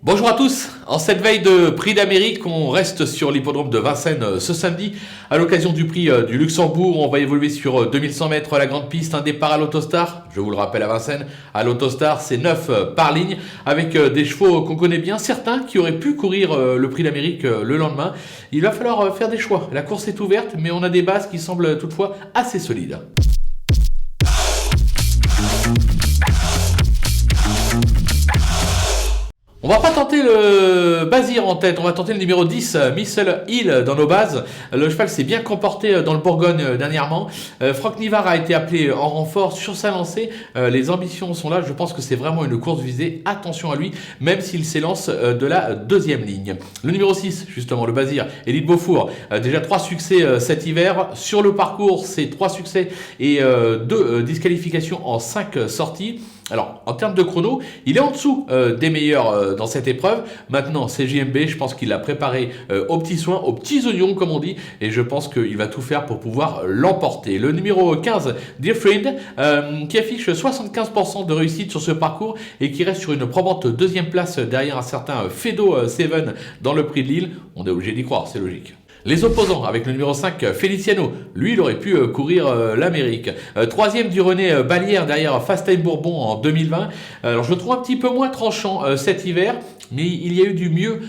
Bonjour à tous, en cette veille de prix d'Amérique, on reste sur l'hippodrome de Vincennes ce samedi. À l'occasion du prix du Luxembourg, on va évoluer sur 2100 mètres la grande piste, un départ à l'Autostar. Je vous le rappelle à Vincennes, à l'Autostar c'est 9 par ligne, avec des chevaux qu'on connaît bien, certains qui auraient pu courir le prix d'Amérique le lendemain. Il va falloir faire des choix, la course est ouverte, mais on a des bases qui semblent toutefois assez solides. On va pas tenter le Bazir en tête, on va tenter le numéro 10, Missile Hill dans nos bases. Le cheval s'est bien comporté dans le Bourgogne dernièrement. Franck Nivard a été appelé en renfort sur sa lancée. Les ambitions sont là, je pense que c'est vraiment une course visée. Attention à lui, même s'il s'élance de la deuxième ligne. Le numéro 6, justement, le Bazir, Élite Beaufour. Déjà 3 succès cet hiver. Sur le parcours, c'est 3 succès et 2 disqualifications en 5 sorties. Alors, en termes de chrono, il est en dessous des meilleurs dans cette épreuve. Maintenant, CJMB, je pense qu'il l'a préparé aux petits soins, aux petits oignons, comme on dit, et je pense qu'il va tout faire pour pouvoir l'emporter. Le numéro 15, Dear Friend, qui affiche 75% de réussite sur ce parcours et qui reste sur une probante deuxième place derrière un certain Fedo Seven dans le prix de Lille. On est obligé d'y croire, c'est logique. Les opposants, avec le numéro 5, Feliciano. Lui, il aurait pu courir l'Amérique. Troisième du René Ballière derrière Fast Time Bourbon en 2020. Alors, je le trouve un petit peu moins tranchant cet hiver, mais il y a eu du mieux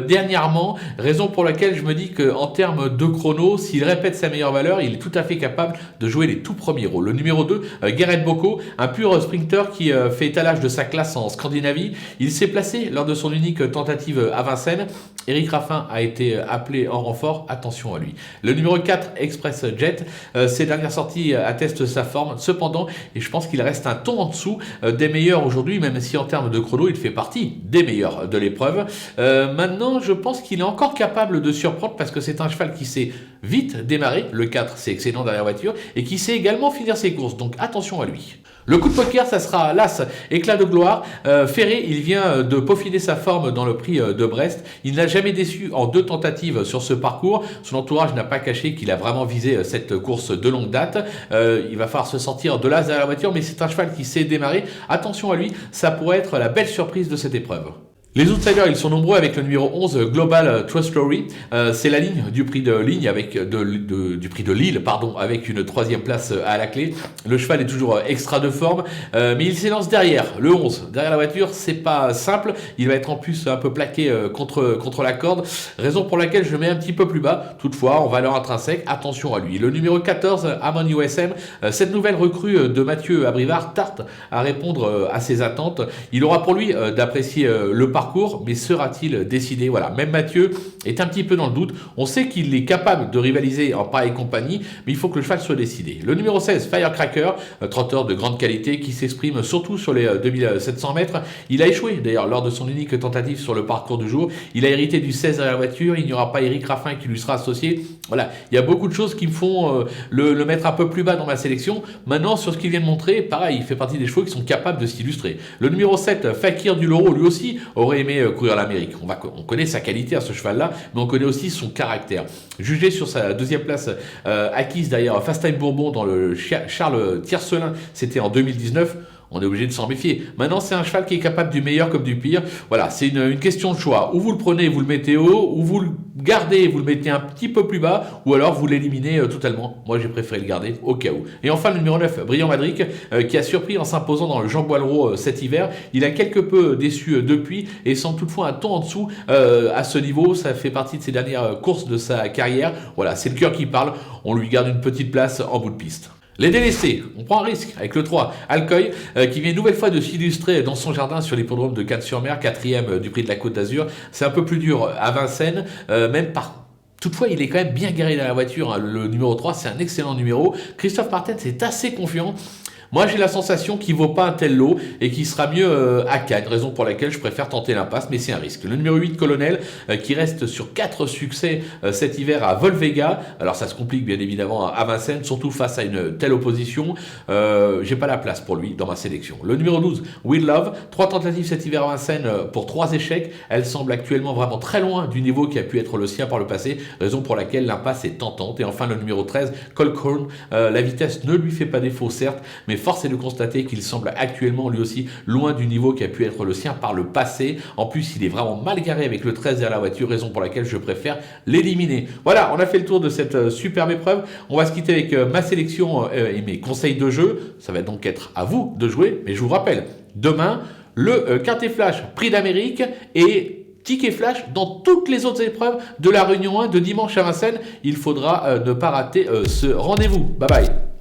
dernièrement. Raison pour laquelle je me dis qu'en termes de chrono, s'il répète sa meilleure valeur, il est tout à fait capable de jouer les tout premiers rôles. Le numéro 2, Gareth Bocco, un pur sprinter qui fait étalage de sa classe en Scandinavie. Il s'est placé lors de son unique tentative à Vincennes. Éric Raffin a été appelé en renfort. Attention à lui. Le numéro 4, Express Jet, ses dernières sorties attestent sa forme. Cependant, et je pense qu'il reste un ton en dessous des meilleurs aujourd'hui, même si en termes de chrono, il fait partie des meilleurs de l'épreuve. Maintenant, je pense qu'il est encore capable de surprendre parce que c'est un cheval qui sait vite démarrer. Le 4, c'est excellent derrière voiture et qui sait également finir ses courses. Donc attention à lui. Le coup de poker, ça sera l'As, éclat de gloire. Ferré, il vient de peaufiner sa forme dans le prix de Brest. Il n'a jamais déçu en 2 tentatives sur ce parcours. Son entourage n'a pas caché qu'il a vraiment visé cette course de longue date. Il va falloir se sortir de l'As derrière la voiture, mais c'est un cheval qui sait démarrer. Attention à lui, ça pourrait être la belle surprise de cette épreuve. Les outsiders, ils sont nombreux avec le numéro 11, Global Trust Story. C'est la ligne du prix de ligne avec du prix de Lille, pardon, avec une 3e place à la clé. Le cheval est toujours extra de forme, mais il s'élance derrière. Le 11, derrière la voiture, c'est pas simple. Il va être en plus un peu plaqué contre la corde. Raison pour laquelle je le mets un petit peu plus bas. Toutefois, en valeur intrinsèque, attention à lui. Le numéro 14, Amon USM. Cette nouvelle recrue de Mathieu Abrivard tarte à répondre à ses attentes. Il aura pour lui d'apprécier le parcours, mais sera-t-il décidé? Voilà, même Mathieu est un petit peu dans le doute. On sait qu'il est capable de rivaliser en pareille compagnie, mais il faut que le cheval soit décidé. Le numéro 16, Firecracker, trotteur de grande qualité qui s'exprime surtout sur les 2700 mètres. Il a échoué d'ailleurs lors de son unique tentative sur le parcours du jour. Il a hérité du 16 à la voiture. Il n'y aura pas Éric Raffin qui lui sera associé. Voilà, il y a beaucoup de choses qui me font le mettre un peu plus bas dans ma sélection. Maintenant, sur ce qu'il vient de montrer, pareil, il fait partie des chevaux qui sont capables de s'illustrer. Le numéro 7, Fakir du Loro, lui aussi aurait aimé courir l'Amérique. On connaît sa qualité à ce cheval-là, mais on connaît aussi son caractère. Jugé sur sa 2e place acquise derrière Fast Time Bourbon dans le Charles Tiercelin, c'était en 2019. On est obligé de s'en méfier. Maintenant, c'est un cheval qui est capable du meilleur comme du pire. Voilà, c'est une question de choix. Ou vous le prenez, vous le mettez haut, ou vous le gardez, vous le mettez un petit peu plus bas, ou alors vous l'éliminez totalement. Moi, j'ai préféré le garder au cas où. Et enfin, le numéro 9, Brillant Madric, qui a surpris en s'imposant dans le Jean Boileau cet hiver. Il a quelque peu déçu depuis et sans toutefois un ton en dessous à ce niveau. Ça fait partie de ses dernières courses de sa carrière. Voilà, c'est le cœur qui parle. On lui garde une petite place en bout de piste. Les délaissés, on prend un risque avec le 3, Alcoy, qui vient une nouvelle fois de s'illustrer dans son jardin sur l'hippodrome de Cannes-sur-Mer, 4e du prix de la Côte d'Azur. C'est un peu plus dur à Vincennes, même par... Toutefois, il est quand même bien garé dans la voiture. Hein. Le numéro 3, c'est un excellent numéro. Christophe Martens est assez confiant. Moi, j'ai la sensation qu'il ne vaut pas un tel lot et qu'il sera mieux à Cannes, raison pour laquelle je préfère tenter l'impasse, mais c'est un risque. Le numéro 8, Colonel, qui reste sur 4 succès cet hiver à Volvega. Alors, ça se complique bien évidemment à Vincennes, surtout face à une telle opposition. J'ai pas la place pour lui dans ma sélection. Le numéro 12, Will Love, 3 tentatives cet hiver à Vincennes pour 3 échecs. Elle semble actuellement vraiment très loin du niveau qui a pu être le sien par le passé, raison pour laquelle l'impasse est tentante. Et enfin, le numéro 13, Colcorn, la vitesse ne lui fait pas défaut, certes, mais mais force est de constater qu'il semble actuellement lui aussi loin du niveau qui a pu être le sien par le passé. En plus, il est vraiment mal garé avec le 13 derrière la voiture, raison pour laquelle je préfère l'éliminer. Voilà, on a fait le tour de cette superbe épreuve. On va se quitter avec ma sélection et mes conseils de jeu. Ça va donc être à vous de jouer, mais je vous rappelle, demain, le Quintet Flash Prix d'Amérique et Ticket Flash dans toutes les autres épreuves de la Réunion 1 de dimanche à Vincennes. Il faudra ne pas rater ce rendez-vous. Bye bye.